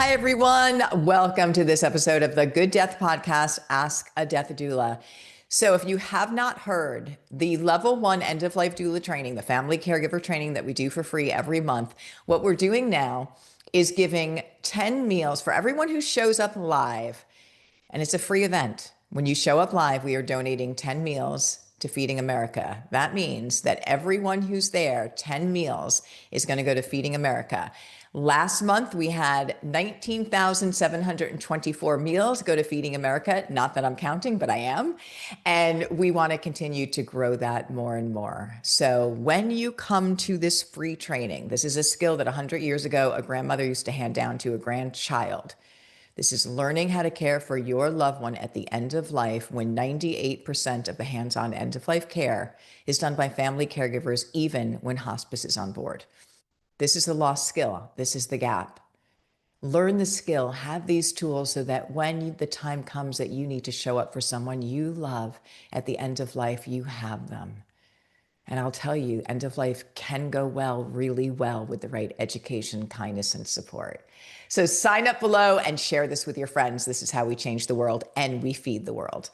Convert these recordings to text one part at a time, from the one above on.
Hi, everyone. Welcome to this episode of the Good Death Podcast, Ask a Death Doula. So if you have not heard the level 1 end of life doula training, the family caregiver training that we do for free every month, what we're doing now is giving 10 meals for everyone who shows up live. And it's a free event. When you show up live, we are donating 10 meals to Feeding America. That means that everyone who's there, 10 meals is going to go to Feeding America. Last month, we had 19,724 meals go to Feeding America. Not that I'm counting, but I am. And we want to continue to grow that more and more. So when you come to this free training, this is a skill that 100 years ago, a grandmother used to hand down to a grandchild. This is learning how to care for your loved one at the end of life, when 98% of the hands-on end-of-life care is done by family caregivers, even when hospice is on board. This is the lost skill. This is the gap. Learn the skill, have these tools so that when the time comes that you need to show up for someone you love at the end of life, you have them. And I'll tell you, end of life can go well, really well, with the right education, kindness, and support. So sign up below and share this with your friends. This is how we change the world and we feed the world.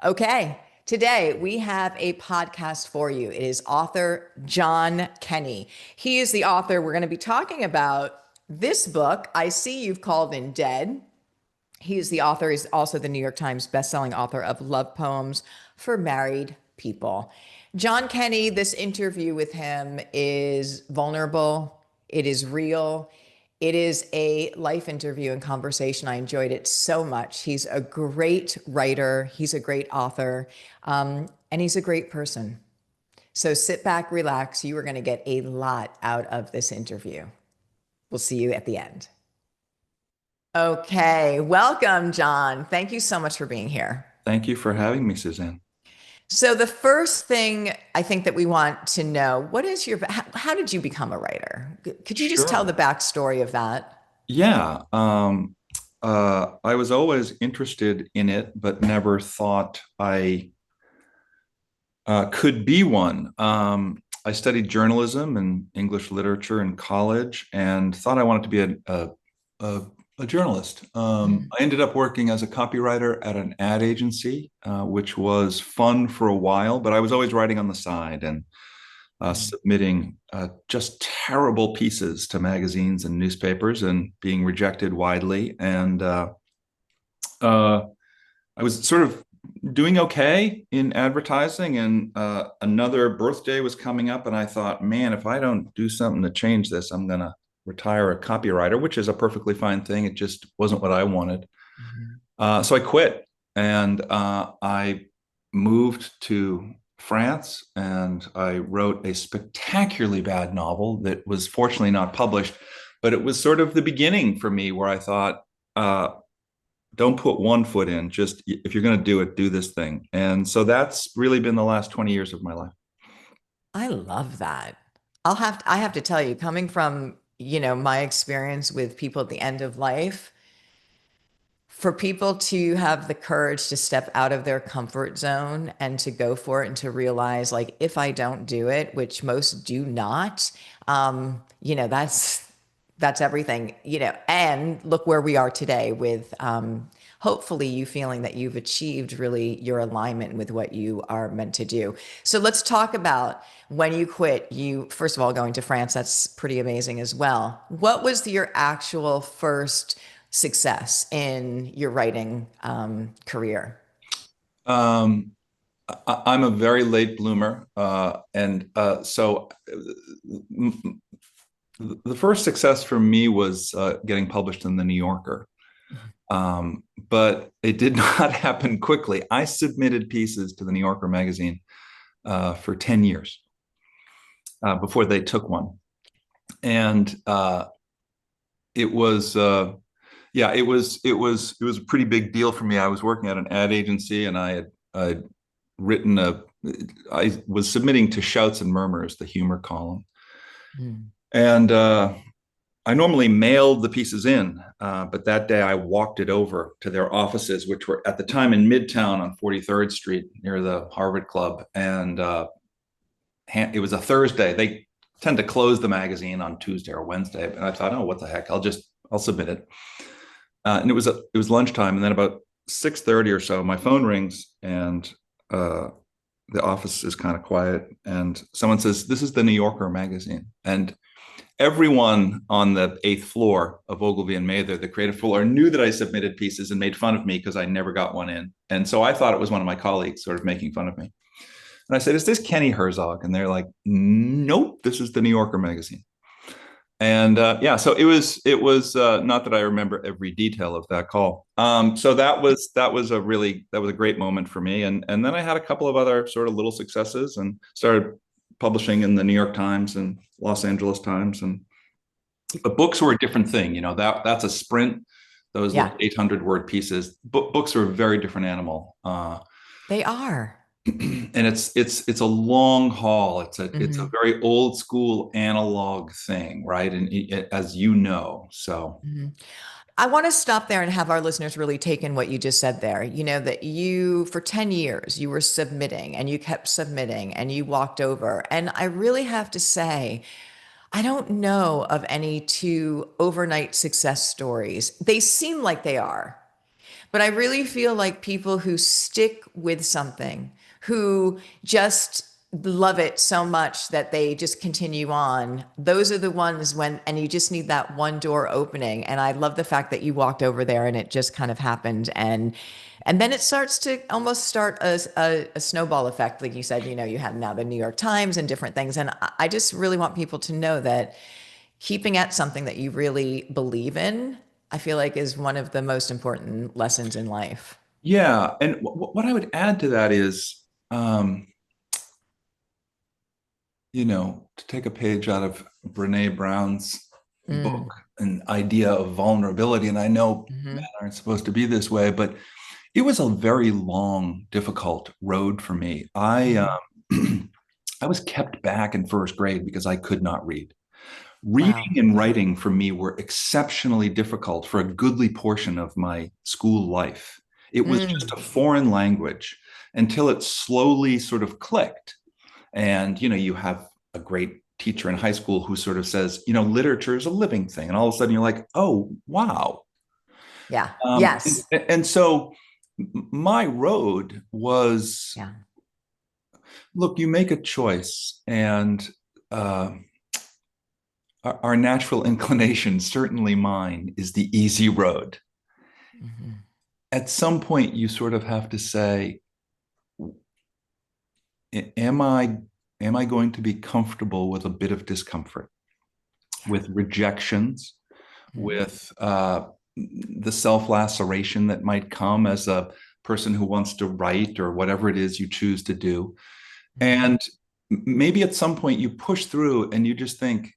Okay, today we have a podcast for you. It is author John Kenney. He is the author. We're going to be talking about this book, I See You've Called in Dead. He is the author. He's also the New York Times bestselling author of Love Poems for Married People. John Kenney, this interview with him is vulnerable. It is real. It is a life interview and conversation. I enjoyed it so much. He's a great writer. He's a great author. And he's a great person. So sit back, relax. You are going to get a lot out of this interview. We'll see you at the end. Okay. Welcome, John. Thank you so much for being here. Thank you for having me, Suzanne. So the first thing I think that we want to know, how did you become a writer? Could you just tell Sure. the backstory of that? Yeah. I was always interested in it, but never thought I could be one. I studied journalism and English literature in college and thought I wanted to be a journalist. I ended up working as a copywriter at an ad agency, which was fun for a while, but I was always writing on the side and submitting just terrible pieces to magazines and newspapers and being rejected widely. And I was sort of doing okay in advertising, and another birthday was coming up, and I thought, man, if I don't do something to change this, I'm going to retire a copywriter, which is a perfectly fine thing. It just wasn't what I wanted. So I quit, and I moved to France, and I wrote a spectacularly bad novel that was fortunately not published, but it was sort of the beginning for me where I thought, don't put one foot in, just if you're going to do it, do this thing. And so that's really been the last 20 years of my life. I love that. I have to tell you, coming from, my experience with people at the end of life, for people to have the courage to step out of their comfort zone and to go for it and to realize, like, if I don't do it, which most do not, that's everything, and look where we are today with, hopefully you feeling that you've achieved really your alignment with what you are meant to do. So let's talk about when you quit, you, first of all, going to France, that's pretty amazing as well. What was your actual first success in your writing career? Um, I'm a very late bloomer. So the first success for me was getting published in the New Yorker. But it did not happen quickly. I submitted pieces to the New Yorker magazine for 10 years before they took one. And it was, it was a pretty big deal for me. I was working at an ad agency, and I'd written I was submitting to Shouts and Murmurs, the humor column. And I normally mailed the pieces in, but that day I walked it over to their offices, which were at the time in Midtown on 43rd Street near the Harvard Club. And it was a Thursday. They tend to close the magazine on Tuesday or Wednesday. And I thought, oh, what the heck? I'll submit it. And it was lunchtime, and then about 6:30 or so, my phone rings, and uh, the office is kind of quiet, and someone says, "This is the New Yorker magazine," and everyone on the eighth floor of Ogilvy and Mather, the creative floor, knew that I submitted pieces and made fun of me because I never got one in. And so I thought it was one of my colleagues sort of making fun of me. And I said, "Is this Kenny Herzog?" And they're like, "Nope, this is the New Yorker magazine." And yeah, so it was not that I remember every detail of that call. So that was a great moment for me. And then I had a couple of other sort of little successes and started publishing in the New York Times and Los Angeles Times. And the books were a different thing. That's a sprint. Those Yeah, little 800 word pieces. Books are a very different animal. they are. And it's a long haul. It's a Hmm. very old school analog thing, right? And as you know, so Hmm. I want to stop there and have our listeners really take in what you just said there. You know, that you, for 10 years, you were submitting and you kept submitting and you walked over. And I really have to say, I don't know of any two overnight success stories. They seem like they are. But I really feel like people who stick with something, who just love it so much that they just continue on, those are the ones when, and you just need that one door opening. And I love the fact that you walked over there and it just kind of happened. And then it starts to almost start a snowball effect. Like you said, you know, you have now the New York Times and different things. And I just really want people to know that keeping at something that you really believe in, I feel like is one of the most important lessons in life. yeah. And what I would add to that is, um, to take a page out of Brene Brown's book, Mm. an idea of vulnerability. And I know men Hmm. aren't supposed to be this way, but it was a very long, difficult road for me. Hmm. I was kept back in first grade because I could not read. Reading Wow. and writing for me were exceptionally difficult for a goodly portion of my school life. It was just Mm. a foreign language until it slowly sort of clicked. And, you have a great teacher in high school who sort of says, literature is a living thing. And all of a sudden you're like, oh, wow. Yeah. And, Yes. and so my road was, Yeah. look, you make a choice, and uh, our natural inclination, certainly mine, is the easy road. Hmm. At some point, you sort of have to say, am I going to be comfortable with a bit of discomfort, Yeah. with rejections, Hmm. with the self-laceration that might come as a person who wants to write or whatever it is you choose to do. Hmm. And maybe at some point you push through and you just think,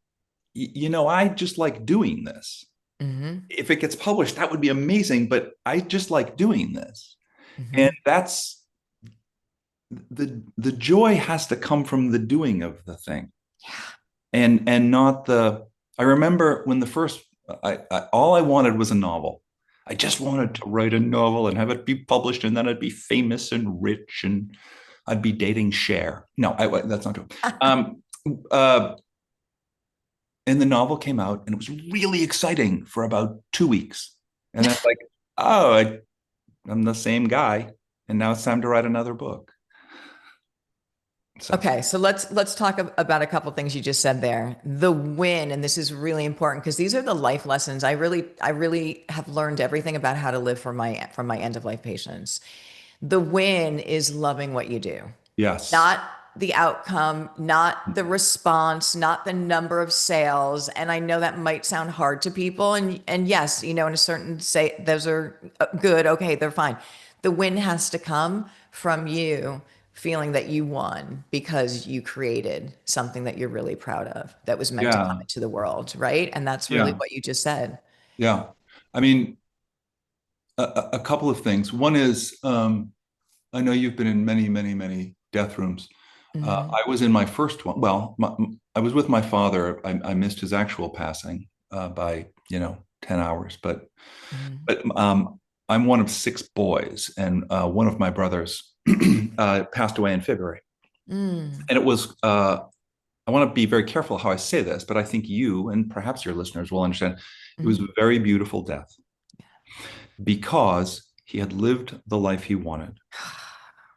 I just like doing this. Hmm. If it gets published, that would be amazing, but I just like doing this. And Hmm. that's the joy has to come from the doing of the thing, Yeah. and not the. I remember when the first, all I wanted was a novel. I just wanted to write a novel and have it be published, and then I'd be famous and rich, and I'd be dating Cher. No, that's not true. Um, uh, and the novel came out, and it was really exciting for about 2 weeks, and then it's like, oh, I'm the same guy, and now it's time to write another book. So Okay, so let's talk about a couple things you just said there. The win, and this is really important because these are the life lessons. I really have learned everything about how to live for my from my end of life patients. The win is loving what you do, yes, not the outcome, not the response, not the number of sales. And I know that might sound hard to people. And yes, you know, in a certain say those are good, okay, they're fine. The win has to come from you feeling that you won because you created something that you're really proud of that was meant to come yeah, into the world, right? And that's really yeah, what you just said. yeah. I mean, a couple of things. One is, I know you've been in many, many, many death rooms. Hmm. I was in my first one. Well, I was with my father. I missed his actual passing by 10 hours, Hmm. but I'm one of six boys, and one of my brothers passed away in February. Mm. And it was I want to be very careful how I say this, but I think you and perhaps your listeners will understand it was a Hmm. very beautiful death. because he had lived the life he wanted.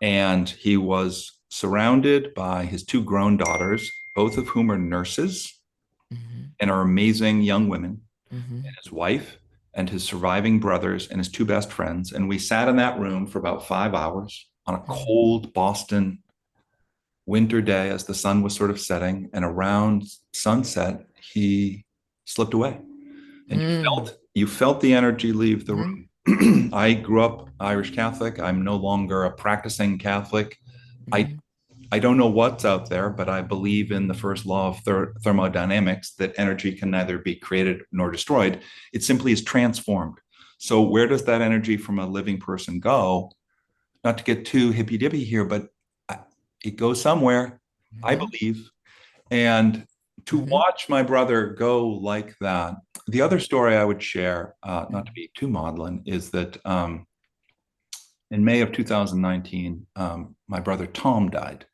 And he was surrounded by his two grown daughters, both of whom are nurses Mhm. and are amazing young women, and Mhm. his wife and his surviving brothers and his two best friends. And we sat in that room for about 5 hours on a Mhm. cold Boston winter day as the sun was sort of setting. And around sunset, he slipped away. And Mm. you felt the energy leave the Mhm. room. I grew up Irish Catholic. I'm no longer a practicing Catholic. I Mhm. I don't know what's out there, but I believe in the first law of thermodynamics that energy can neither be created nor destroyed. It simply is transformed. So where does that energy from a living person go? Not to get too hippy dippy here, but it goes somewhere, I Mhm. believe. And to Mhm. watch my brother go like that. The other story I would share, not to be too maudlin, is that in May of 2019, my brother Tom died.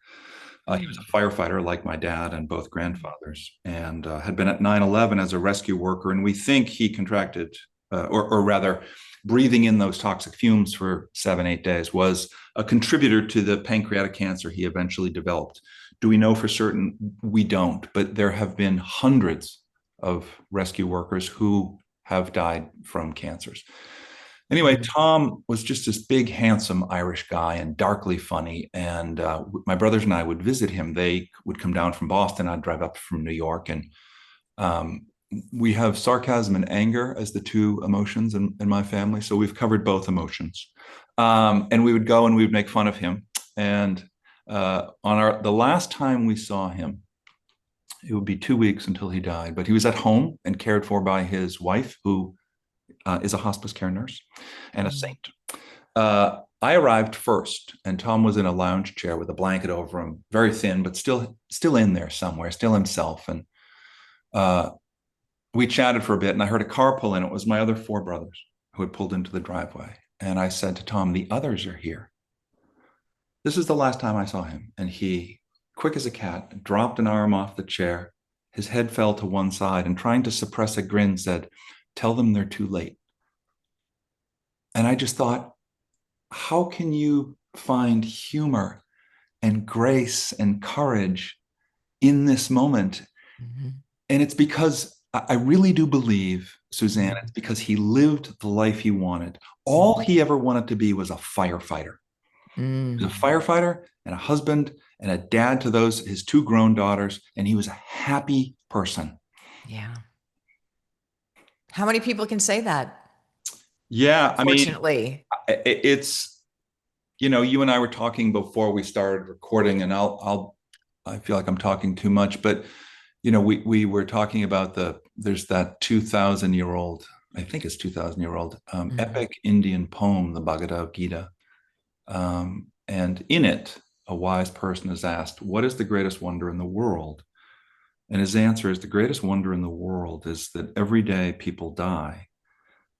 He was Mhm. a firefighter like my dad and both grandfathers, and had been at 9/11 as a rescue worker. And we think he contracted, or rather, breathing in those toxic fumes for 7, 8 days was a contributor to the pancreatic cancer he eventually developed. Do we know for certain? We don't, but there have been hundreds of rescue workers who have died from cancers. Anyway, Mhm. Tom was just this big, handsome Irish guy and darkly funny. And my brothers and I would visit him. They would come down from Boston. I'd drive up from New York. And um, we have sarcasm and anger as the two emotions in my family. So we've covered both emotions. And we would go and we would make fun of him. And on the last time we saw him, it would be 2 weeks until he died, but he was at home and cared for by his wife, who is a hospice care nurse and a Mhm. saint. I arrived first, and Tom was in a lounge chair with a blanket over him, very thin, but still in there somewhere, still himself. And uh, we chatted for a bit, and I heard a car pull in. It was my other four brothers who had pulled into the driveway. And I said to Tom, "The others are here." This is the last time I saw him. And he, quick as a cat, dropped an arm off the chair. His head fell to one side, and trying to suppress a grin, said, "Tell them they're too late." And I just thought, how can you find humor and grace and courage in this moment? Mhm. And it's because I really do believe, Suzanne, Mhm. it's because he lived the life he wanted. All Mhm. he ever wanted to be was a firefighter. He was a Mm. firefighter and a husband and a dad to those his two grown daughters, and he was a happy person. Yeah. How many people can say that? Yeah, I mean, Fortunately. it's you and I were talking before we started recording, and I feel like I'm talking too much, but we were talking about there's that 2,000-year old, I think it's 2,000-year old Mhm. epic Indian poem, the Bhagavad Gita. And in it, a wise person is asked, "What is the greatest wonder in the world?" And his answer is, "The greatest wonder in the world is that every day people die,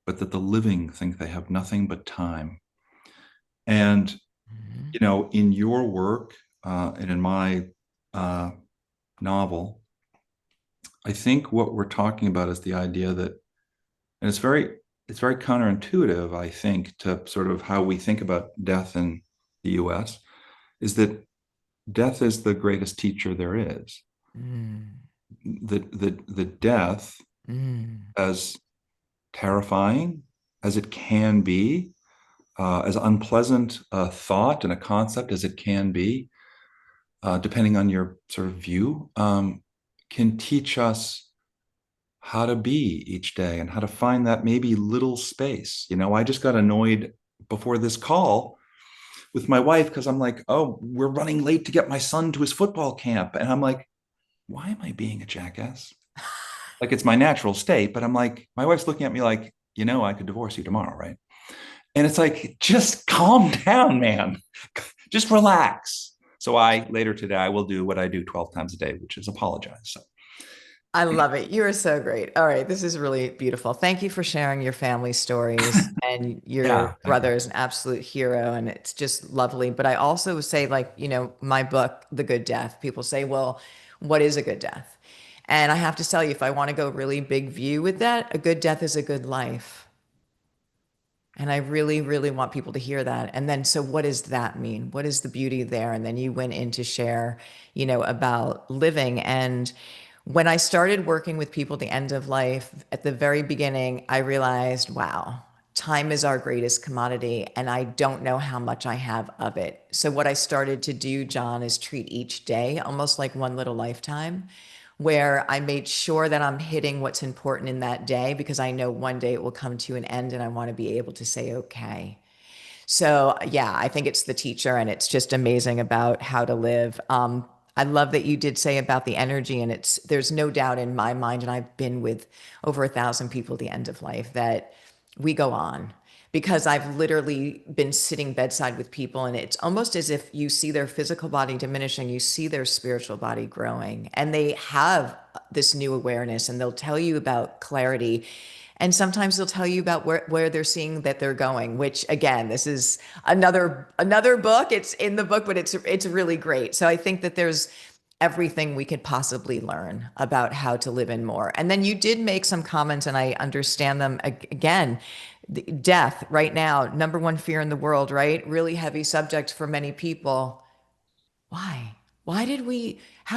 but that the living think they have nothing but time." And, Mhm. in your work and in my uh, novel, I think what we're talking about is the idea that, and it's very counterintuitive, I think, to sort of how we think about death in the US, is that death is the greatest teacher there is. Mm. The death, Mm. as terrifying as it can be, as unpleasant a thought and a concept as it can be, depending on your sort of view, can teach us how to be each day and how to find that maybe little space. I just got annoyed before this call with my wife because I'm like, "Oh, we're running late to get my son to his football camp." And I'm like, why am I being a jackass? Like, it's my natural state, but I'm like, my wife's looking at me like, I could divorce you tomorrow, right? And it's like, just calm down, man. Just relax. So later today, I will do what I do 12 times a day, which is apologize. So, I love it. You are so great. All right. This is really beautiful. Thank you for sharing your family stories. And your yeah, thank you. brother is an absolute hero. And it's just lovely. But I also say, like, my book, The Good Death, people say, well, what is a good death? And I have to tell you, if I want to go really big view with that, a good death is a good life. And I really, really want people to hear that. And then, so what does that mean? What is the beauty there? And then you went in to share, about living. And when I started working with people at the end of life, at the very beginning, I realized, wow, time is our greatest commodity, and I don't know how much I have of it. So, what I started to do, John, is treat each day almost like one little lifetime, where I made sure that I'm hitting what's important in that day because I know one day it will come to an end and I want to be able to say, okay. So, yeah, I think it's the teacher, and it's just amazing about how to live. I love that you did say about the energy, and there's no doubt in my mind, and I've been with over 1,000 people at the end of life, that we go on, because I've literally been sitting bedside with people, and it's almost as if you see their physical body diminishing, you see their spiritual body growing, and they have this new awareness, and they'll tell you about clarity. And sometimes they'll tell you about where they're seeing that they're going, which, again, this is another book. It's in the book, but it's really great. So I think that there's everything we could possibly learn about how to live in more. And then you did make some comments, and I understand them. Again, death right now, number one fear in the world, right? Really heavy subject for many people. Why? How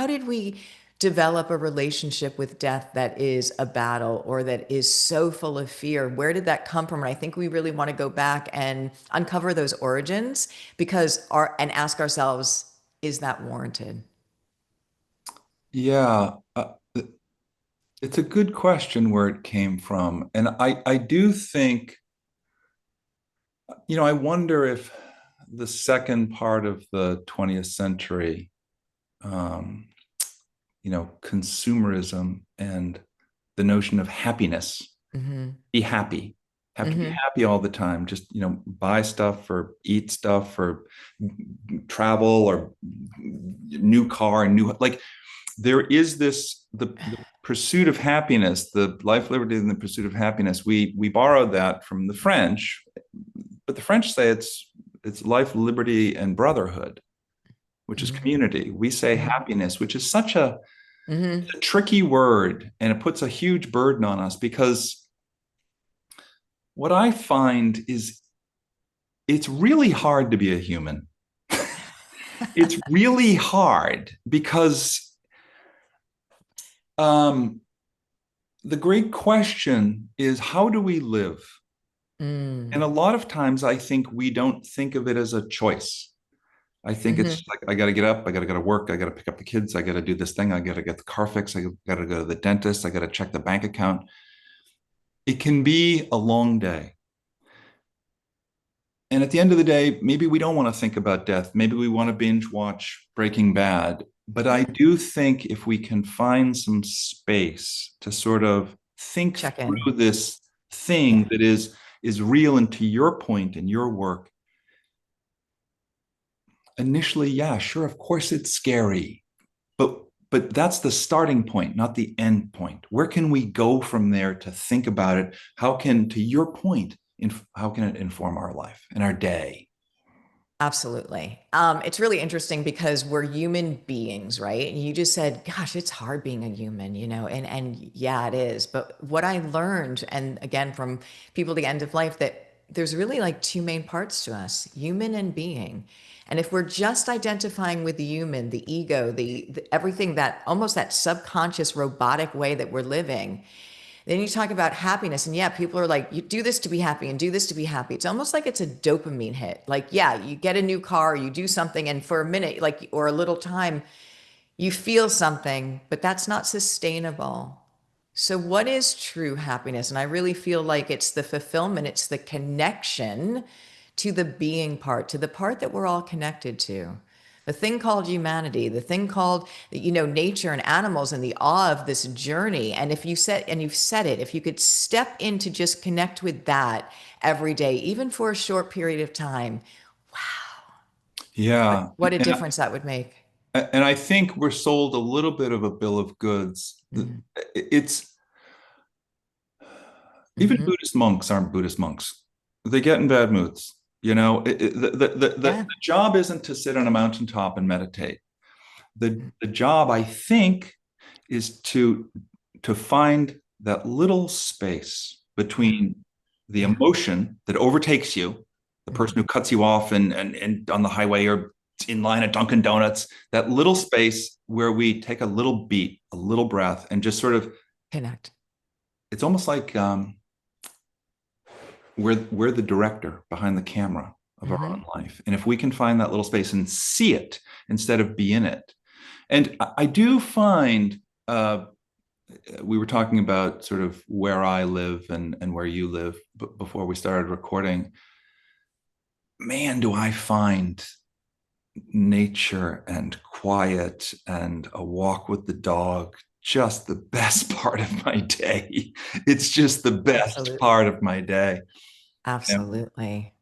did we develop a relationship with death that is a battle, or that is so full of fear? Where did that come from? And I think we really want to go back and uncover those origins, and ask ourselves, is that warranted? Yeah, it's a good question where it came from. And I do think, I wonder if the second part of the 20th century, um, consumerism and the notion of happiness, Mm-hmm. be happy, have to be Mm-hmm. happy all the time, just, buy stuff or eat stuff or travel or new car and new, like, there is this, the pursuit of happiness, the life, liberty, and the pursuit of happiness. We borrowed that from the French, but the French say it's life, liberty, and brotherhood, which is Mm-hmm. community. We say Mm-hmm. happiness, which is such a, Mm-hmm. a tricky word, and it puts a huge burden on us, because what I find is it's really hard to be a human. It's really hard because um, the great question is, how do we live? And Mm. a lot of times I think we don't think of it as a choice. I think Mm-hmm. it's like, I got to get up, I got to go to work, I got to pick up the kids, I got to do this thing, I got to get the car fixed, I got to go to the dentist, I got to check the bank account. It can be a long day. And at the end of the day, maybe we don't want to think about death. Maybe we want to binge watch Breaking Bad. But I Yeah. do think if we can find some space to sort of think Check in. through this thing Yeah. that is real, and to your point in your work, initially, yeah, sure, of course it's scary. But that's the starting point, not the end point. Where can we go from there to think about it? How can, to your point, how can it inform our life and our day? Absolutely. It's really interesting because we're human beings, right? And you just said, gosh, it's hard being a human, and yeah, it is. But what I learned, and again, from people at the end of life, that there's really like two main parts to us, human and being. And if we're just identifying with the human, the ego, the everything, that almost that subconscious robotic way that we're living, then you talk about happiness, and yeah, people are like, you do this to be happy and do this to be happy. It's almost like it's a dopamine hit. Like, yeah, you get a new car, you do something, and for a minute, like, or a little time, you feel something, but that's not sustainable. So, what is true happiness? And I really feel like it's the fulfillment, it's the connection to the being part, to the part that we're all connected to. The thing called humanity, the thing called, nature and animals, and the awe of this journey. And if you said, and you've said it, if you could step in to just connect with that every day, even for a short period of time, Yeah. what a difference that would make. And I think we're sold a little bit of a bill of goods. Mm-hmm. It's, even Mm-hmm. Buddhist monks aren't Buddhist monks. They get in bad moods. The Yeah. job isn't to sit on a mountaintop and meditate. The job, I think, is to find that little space Yeah. between the Yeah. emotion that overtakes you, the person who cuts you off and on the highway or in line at Dunkin' Donuts, that little space where we take a little beat, a little breath, and just sort of, Connect. it's almost like we're the director behind the camera of our Hmm. own life. And if we can find that little space and see it instead of be in it. And I do find we were talking about sort of where I live and where you live before we started recording. Man, do I find nature and quiet and a walk with the dog just the best part of my day. It's just the best Absolutely. part of my day. Yeah. Absolutely.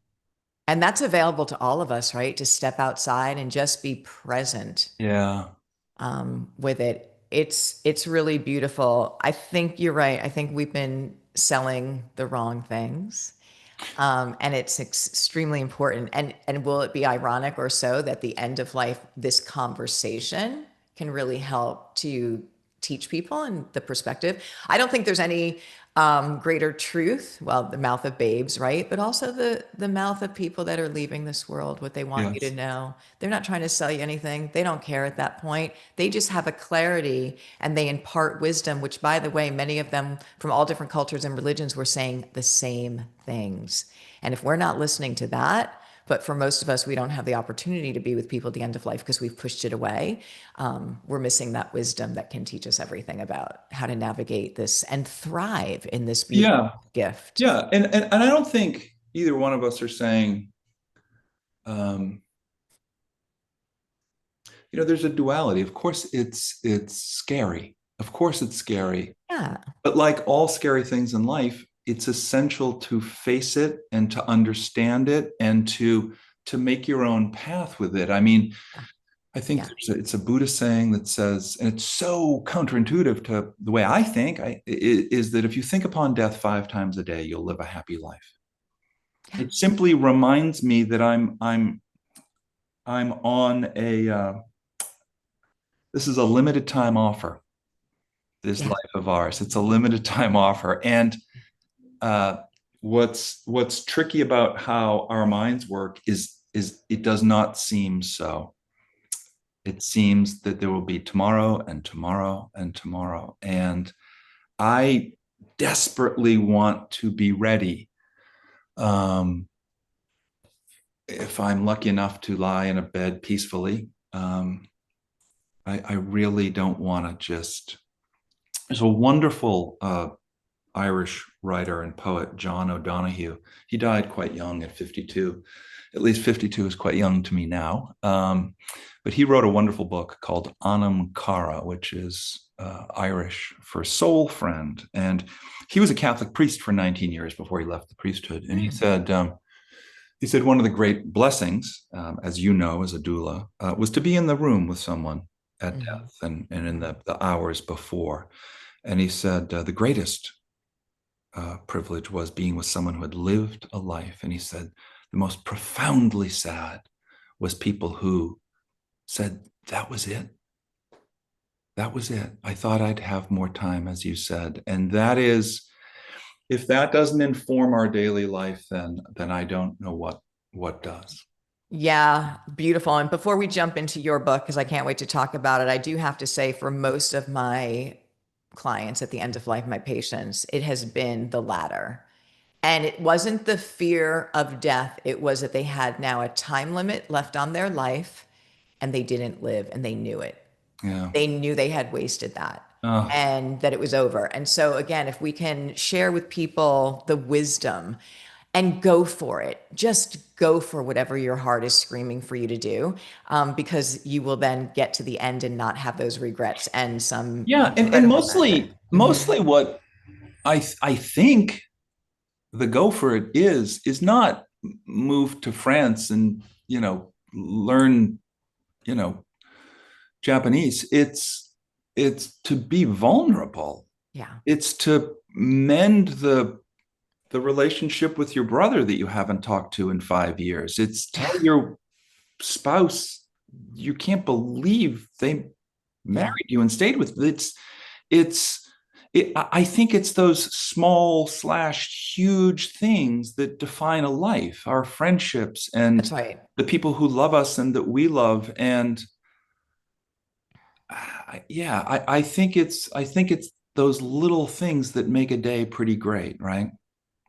And that's available to all of us, right? To step outside and just be present Yeah. with it. It's really beautiful. I think you're right. I think we've been selling the wrong things. And it's extremely important. And will it be ironic or so that the end of life, this conversation can really help to teach people and the perspective. I don't think there's any greater truth. Well, the mouth of babes, right? But also the mouth of people that are leaving this world, what they want you to Yes. know. They're not trying to sell you anything. They don't care at that point. They just have a clarity and they impart wisdom, which, by the way, many of them from all different cultures and religions were saying the same things. And if we're not listening to that, but for most of us, we don't have the opportunity to be with people at the end of life because we've pushed it away. We're missing that wisdom that can teach us everything about how to navigate this and thrive in this beautiful Yeah. gift. Yeah. And I don't think either one of us are saying, um, there's a duality. Of course, it's scary. Of course, it's scary. Yeah. But like all scary things in life, it's essential to face it and to understand it and to make your own path with it. I mean, Yeah. I think Yeah. it's a Buddhist saying that says, and it's so counterintuitive to the way I think, is that if you think upon death 5 times a day, you'll live a happy life. Yeah. It simply reminds me that I'm on a this is a limited time offer. This Yeah. life of ours, it's a limited time offer, and uh, what's tricky about how our minds work is it does not seem so. It seems that there will be tomorrow and tomorrow and tomorrow. And I desperately want to be ready. Um, if I'm lucky enough to lie in a bed peacefully, I really don't want to just. There's a wonderful Irish writer and poet, John O'Donoghue. He died quite young at 52. At least 52 is quite young to me now. But he wrote a wonderful book called Anam Cara, which is Irish for soul friend. And he was a Catholic priest for 19 years before he left the priesthood. And Mm. he said one of the great blessings, as you know, as a doula, was to be in the room with someone at Mhm. death and in the hours before. And he said the greatest privilege was being with someone who had lived a life. And he said the most profoundly sad was people who said, that was it. That was it. I thought I'd have more time, as you said. And that is, if that doesn't inform our daily life, then I don't know what does. Yeah, beautiful. And before we jump into your book, because I can't wait to talk about it, I do have to say for most of my clients at the end of life, my patients, it has been the latter. And it wasn't the fear of death, it was that they had now a time limit left on their life and they didn't live and they knew it. Yeah. They knew they had wasted that Oh, and that it was over. And so, again, if we can share with people the wisdom and go for it, just go for whatever your heart is screaming for you to do, because you will then get to the end and not have those regrets and some yeah. And incredible benefit. mostly what I think the go for it is not move to France and learn you know Japanese. It's to be vulnerable. Yeah. It's to mend the relationship with your brother that you haven't talked to in 5 years. It's Yeah. tell your spouse you can't believe they Yeah. married you and stayed with. It's I think it's those small slash huge things that define a life, our friendships and That's right. the people who love us and that we love. And yeah, I think it's those little things that make a day pretty great, right?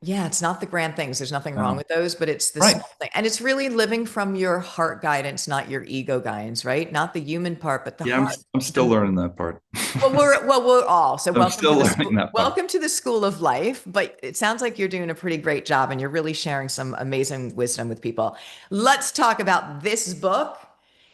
Yeah, it's not the grand things. There's nothing wrong No. with those, but it's the Right. small thing. And it's really living from your heart guidance, not your ego guidance, right? Not the human part, but the Yeah, heart. I'm still learning that part. We're all. So I'm still learning that part. welcome to the school of life, but it sounds like you're doing a pretty great job and you're really sharing some amazing wisdom with people. Let's talk about this book.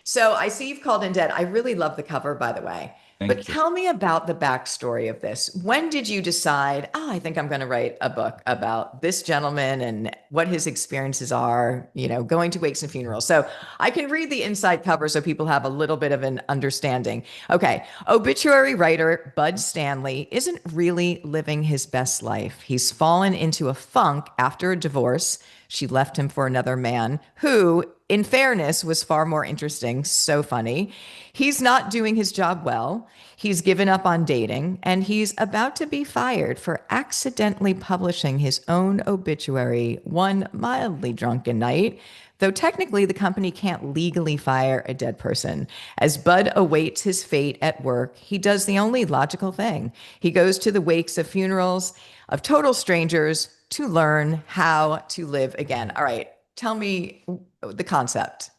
So I see you've called in dead. I really love the cover, by the way. But Thank you. tell me about the backstory of this. When did you decide, oh, I think I'm going to write a book about this gentleman and what his experiences are, going to wakes and funerals? So I can read the inside cover so people have a little bit of an understanding. Okay. Obituary writer Bud Stanley isn't really living his best life. He's fallen into a funk after a divorce. She left him for another man who, in fairness, was far more interesting. So funny. He's not doing his job well. He's given up on dating, and he's about to be fired for accidentally publishing his own obituary one mildly drunken night. Though technically, the company can't legally fire a dead person. As Bud awaits his fate at work, he does the only logical thing. He goes to the wakes of funerals of total strangers to learn how to live again. All right, tell me the concept.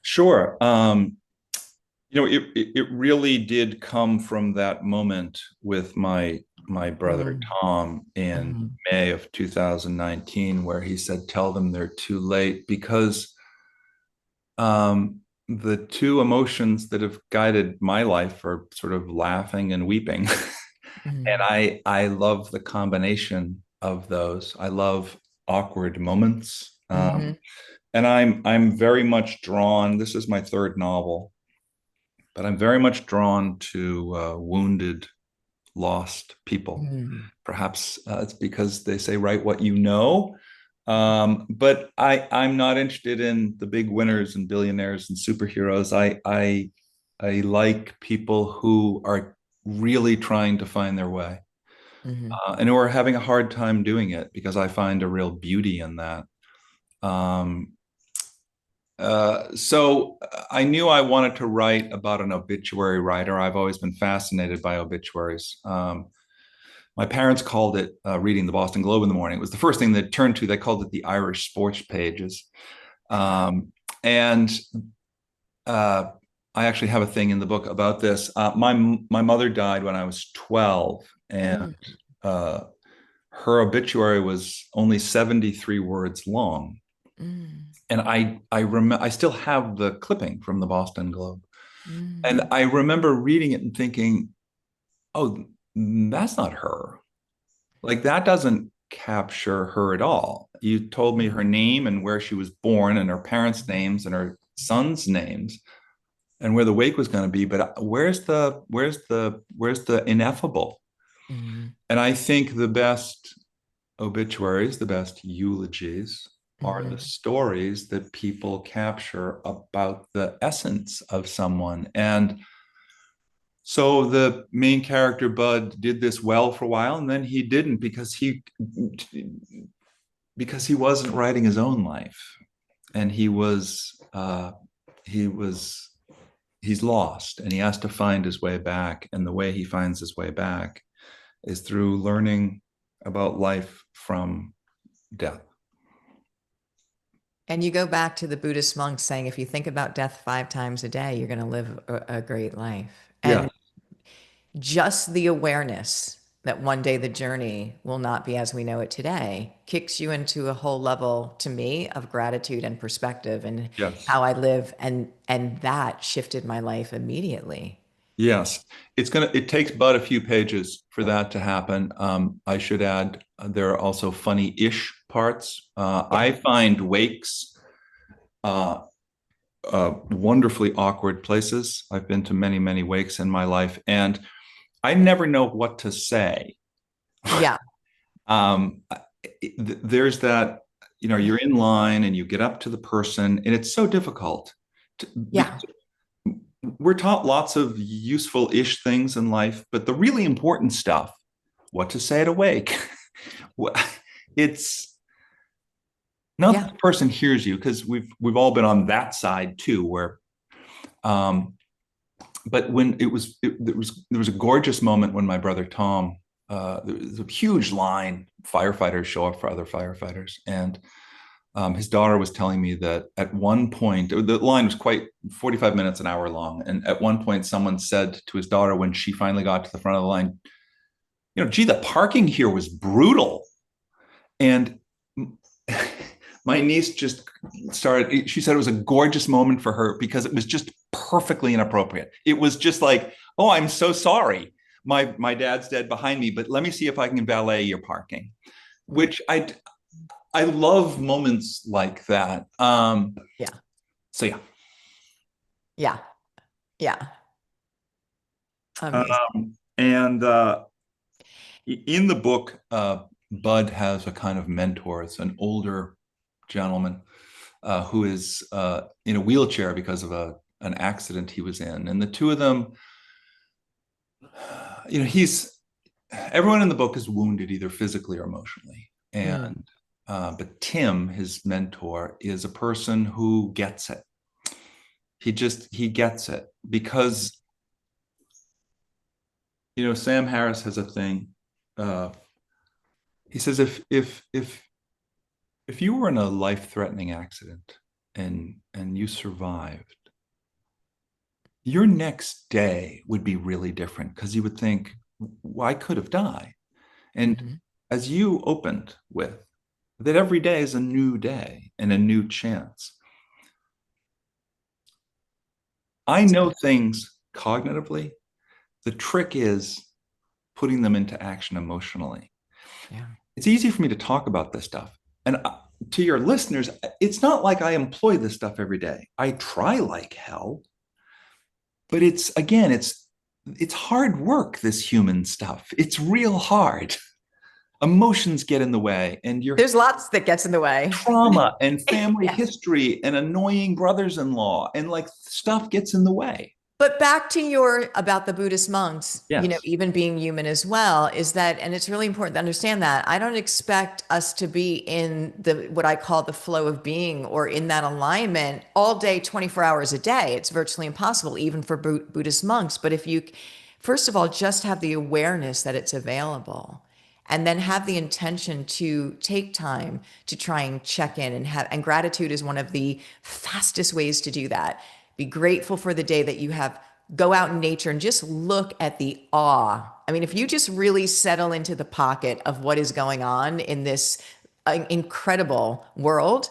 Sure. It really did come from that moment with my brother Mm, Tom in mhm, May of 2019, where he said, "Tell them they're too late," because the two emotions that have guided my life are sort of laughing and weeping. And mhm, I love the combination of those. I love awkward moments. mhm, And I'm very much drawn. This is my third novel, but I'm very much drawn to wounded, lost people. mhm, Perhaps it's because they say write what you know. But I'm not interested in the big winners and billionaires and superheroes. I like people who are really trying to find their way, mhm, and who are having a hard time doing it, because I find a real beauty in that. Um, so I knew I wanted to write about an obituary writer. I've always been fascinated by obituaries. My parents called it reading the Boston Globe in the morning. It was the first thing they turned to. They called it the Irish sports pages. And I actually have a thing in the book about this. My mother died when I was 12, and mm, uh, her obituary was only 73 words long. mm, And I still have the clipping from the Boston Globe. And mm, I remember reading it and thinking, oh, that's not her. Like, that doesn't capture her at all. You told me her name and where she was born and her parents' names and her son's names and where the wake was going to be, but where's the ineffable? mm, And I think the best obituaries, the best eulogies, are the mhm, stories that people capture about the essence of someone. And so the main character Bud did this well for a while, and then he didn't, because he wasn't writing his own life, and he was he's lost, and he has to find his way back. And the way he finds his way back is through learning about life from death. And you go back to the Buddhist monks saying, if you think about death 5 times a day, you're going to live a great life. Yeah. And just the awareness that one day the journey will not be as we know it today kicks you into a whole level, to me, of gratitude and perspective and Yes. how I live. And that shifted my life immediately. Yes, it takes but a few pages for that to happen. I should add, there are also funny-ish parts. Yeah. I find wakes uh, wonderfully awkward places. I've been to many, many wakes in my life, and I never know what to say. Yeah. Um, there's that, you're in line and you get up to the person, and it's so difficult Yeah. because we're taught lots of useful-ish things in life, but the really important stuff, what to say at a wake. It's not that Yeah. the person hears you, because we've all been on that side too, where um, but when there was a gorgeous moment when my brother Tom, there was a huge line, firefighters show up for other firefighters, and his daughter was telling me that at one point, the line was quite 45 minutes, an hour long, and at one point someone said to his daughter when she finally got to the front of the line, gee, the parking here was brutal. And my niece just started, she said it was a gorgeous moment for her because it was just perfectly inappropriate. It was just like, oh, I'm so sorry. My dad's dead behind me, but let me see if I can valet your parking, which I love moments like that. Yeah. So yeah. Yeah. Yeah. Amazing. And in the book, Bud has a kind of mentor. It's an older gentleman who is in a wheelchair because of an accident he was in. And the two of them, he's everyone in the book is wounded either physically or emotionally. Mm. And but Tim, his mentor, is a person who gets it. He gets it because Sam Harris has a thing. He says if you were in a life-threatening accident and you survived, your next day would be really different because you would think, well, I could have died. And Mm-hmm. as you opened with, that every day is a new day and a new chance. I know things cognitively. The trick is putting them into action emotionally. Yeah. It's easy for me to talk about this stuff. And to your listeners, it's not like I employ this stuff every day. I try like hell, but it's hard work, this human stuff. It's real hard. Emotions get in the way, and your There's lots that gets in the way. trauma and family Yeah. history and annoying brothers-in-law and like stuff gets in the way. But back to your about the Buddhist monks, Yes. even being human as well, is that, and it's really important to understand that I don't expect us to be in the what I call the flow of being or in that alignment all day, 24 hours a day. It's virtually impossible, even for Buddhist monks. But if you, first of all, just have the awareness that it's available, and then have the intention to take time to try and check in and gratitude is one of the fastest ways to do that. Be grateful for the day that you have. Go out in nature and just look at the awe. I mean, if you just really settle into the pocket of what is going on in this incredible world,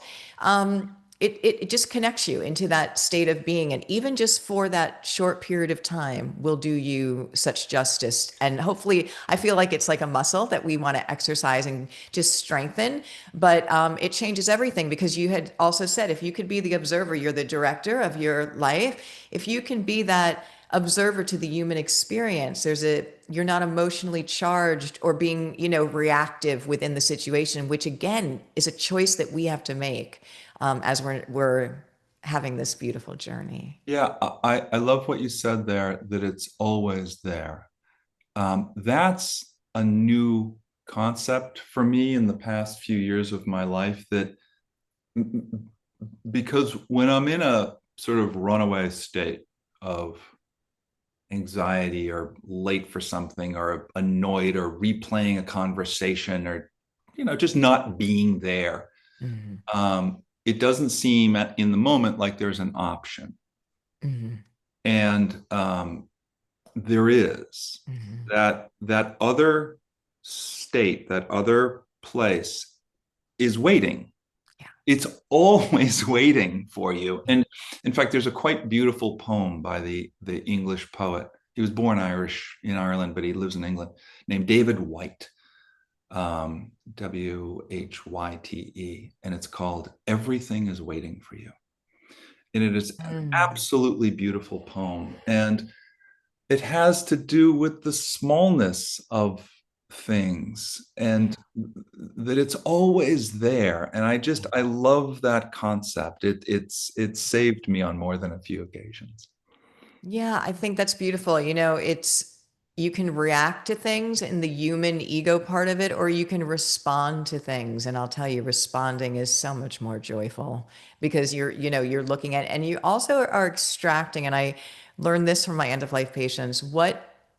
it just connects you into that state of being. And even just for that short period of time will do you such justice. And hopefully, I feel like it's like a muscle that we want to exercise and just strengthen. But it changes everything because you had also said if you could be the observer, you're the director of your life. If you can be that observer to the human experience, you're not emotionally charged or being reactive within the situation, which again is a choice that we have to make as we're having this beautiful journey. Yeah, I love what you said there, that it's always there. That's a new concept for me in the past few years of my life, that because when I'm in a sort of runaway state of anxiety or late for something or annoyed or replaying a conversation or just not being there, Mm-hmm. it doesn't seem in the moment like there's an option. Mm-hmm. And there is Mm-hmm. that other state, that other place is waiting. Yeah. It's always waiting for you. And in fact, there's a quite beautiful poem by the English poet. He was born Irish in Ireland, but he lives in England, named David Whyte, Whyte, and it's called "Everything is Waiting for You." And it is an Mm. absolutely beautiful poem. And it has to do with the smallness of things and that it's always there. And I love that concept. It's saved me on more than a few occasions. Yeah, I think that's beautiful. It's you can react to things in the human ego part of it, or you can respond to things. And I'll tell you, responding is so much more joyful because you're looking at, and you also are extracting. And I learned this from my end of life patients.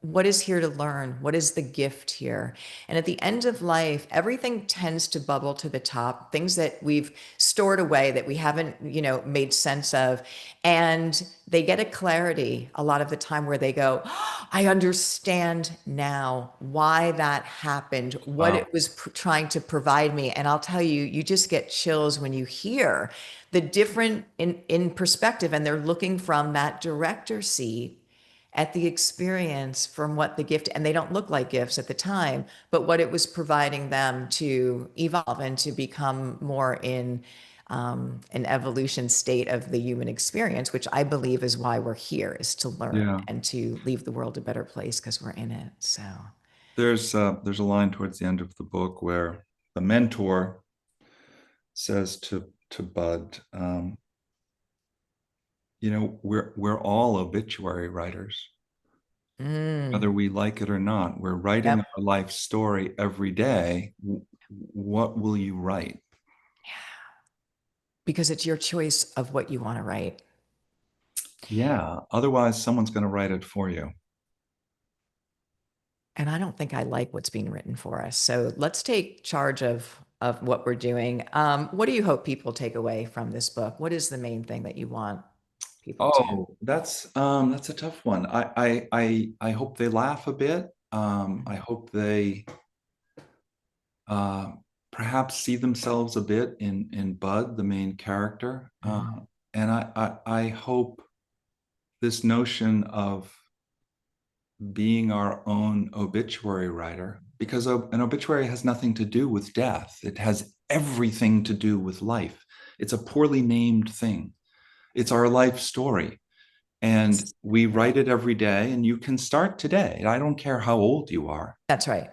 What is here to learn? What is the gift here? And at the end of life, everything tends to bubble to the top, things that we've stored away that we haven't, made sense of. And they get a clarity a lot of the time where they go, "Oh, I understand now why that happened, what Wow. it was trying to provide me." And I'll tell you, you just get chills when you hear the different in perspective, and they're looking from that director seat at the experience from what the gift, and they don't look like gifts at the time, but what it was providing them to evolve and to become more in an evolution state of the human experience, which I believe is why we're here, is to learn Yeah. and to leave the world a better place because we're in it. So, There's a line towards the end of the book where the mentor says to Bud, we're all obituary writers, whether mm, we like it or not. We're writing yep, our life story every day. What will you write? because it's your choice of what you want to write. Yeah. Otherwise, someone's going to write it for you. And I don't think I like what's being written for us. So let's take charge of what we're doing. What do you hope people take away from this book? What is the main thing that you want people to? Oh, that's a tough one. I hope they laugh a bit. I hope they uh, perhaps see themselves a bit in Bud, the main character. Mm, And I hope this notion of being our own obituary writer, because an obituary has nothing to do with death. It has everything to do with life. It's a poorly named thing. It's our life story. And we write it every day, and you can start today. I don't care how old you are. that's right.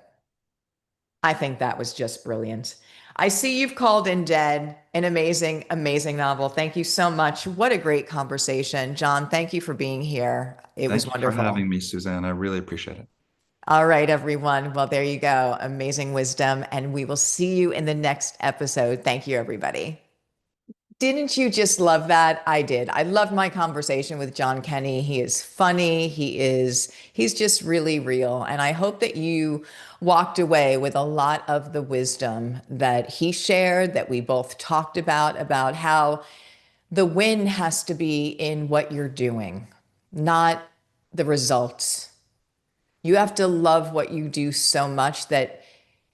I think that was just brilliant. I see you've called in Dead, an amazing, amazing novel. Thank you so much. What a great conversation. John, thank you for being here. It was Thank you for wonderful. having me, Suzanne. I really appreciate it. All right, everyone. Well, there you go. Amazing wisdom. And we will see you in the next episode. Thank you, everybody. Didn't you just love that? I did. I loved my conversation with John Kenney. He is funny. He's just really real. And I hope that you walked away with a lot of the wisdom that he shared, that we both talked about how the win has to be in what you're doing, not the results. You have to love what you do so much that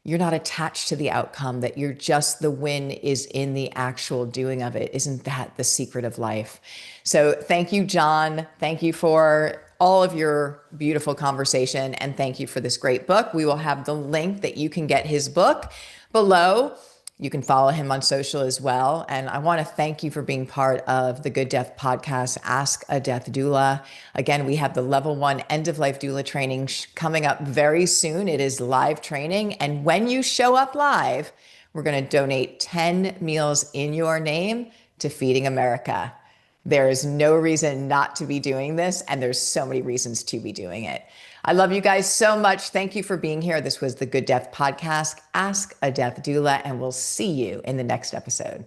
you're not attached to the outcome, that you're just the win is in the actual doing of it. Isn't that the secret of life? So thank you, John. Thank you for all of your beautiful conversation. And thank you for this great book. We will have the link that you can get his book below. You can follow him on social as well. And I want to thank you for being part of the Good Death podcast, Ask a Death Doula. Again, we have the level 1 end of life doula training coming up very soon. It is live training. And when you show up live, we're going to donate 10 meals in your name to Feeding America. There is no reason not to be doing this, and there's so many reasons to be doing it. I love you guys so much. Thank you for being here. This was the Good Death Podcast, Ask a Death Doula, and we'll see you in the next episode.